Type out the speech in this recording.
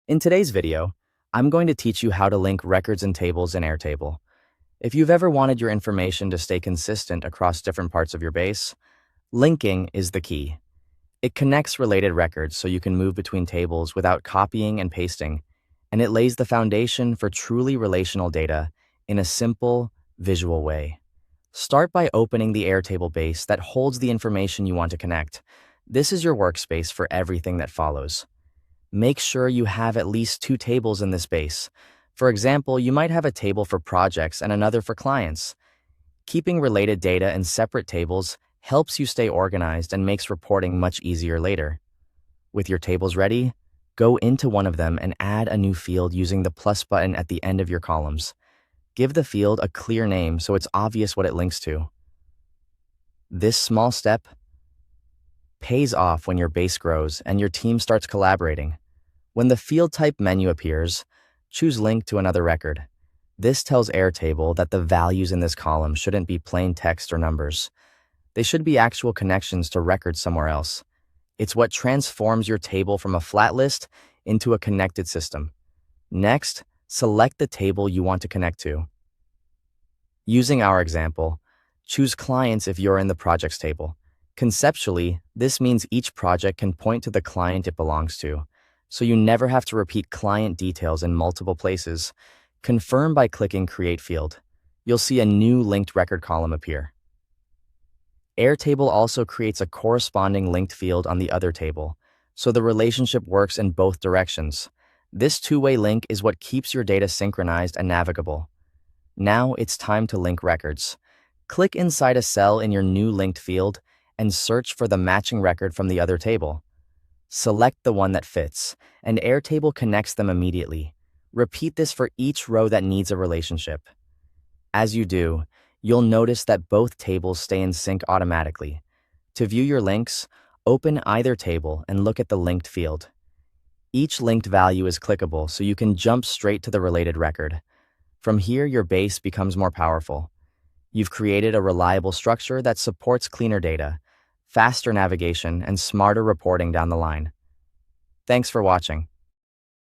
In today's video, I'm going to teach you how to link records and tables in Airtable. If you've ever wanted your information to stay consistent across different parts of your base, linking is the key. It connects related records so you can move between tables without copying and pasting, and it lays the foundation for truly relational data in a simple, visual way. Start by opening the Airtable base that holds the information you want to connect. This is your workspace for everything that follows. Make sure you have at least two tables in this base. For example, you might have a table for projects and another for clients. Keeping related data in separate tables helps you stay organized and makes reporting much easier later. With your tables ready, go into one of them and add a new field using the plus button at the end of your columns. Give the field a clear name so it's obvious what it links to. This small step pays off when your base grows and your team starts collaborating. When the field type menu appears, choose Link to another record. This tells Airtable that the values in this column shouldn't be plain text or numbers. They should be actual connections to records somewhere else. It's what transforms your table from a flat list into a connected system. Next, select the table you want to connect to. Using our example, choose Clients if you're in the Projects table. Conceptually, this means each project can point to the client it belongs to, so you never have to repeat client details in multiple places. Confirm by clicking Create Field. You'll see a new linked record column appear. Airtable also creates a corresponding linked field on the other table, so the relationship works in both directions. This two-way link is what keeps your data synchronized and navigable. Now it's time to link records. Click inside a cell in your new linked field and search for the matching record from the other table. Select the one that fits, and Airtable connects them immediately. Repeat this for each row that needs a relationship. As you do, you'll notice that both tables stay in sync automatically. To view your links, open either table and look at the linked field. Each linked value is clickable, so you can jump straight to the related record. From here, your base becomes more powerful. You've created a reliable structure that supports cleaner data, faster navigation, and smarter reporting down the line. Thanks for watching.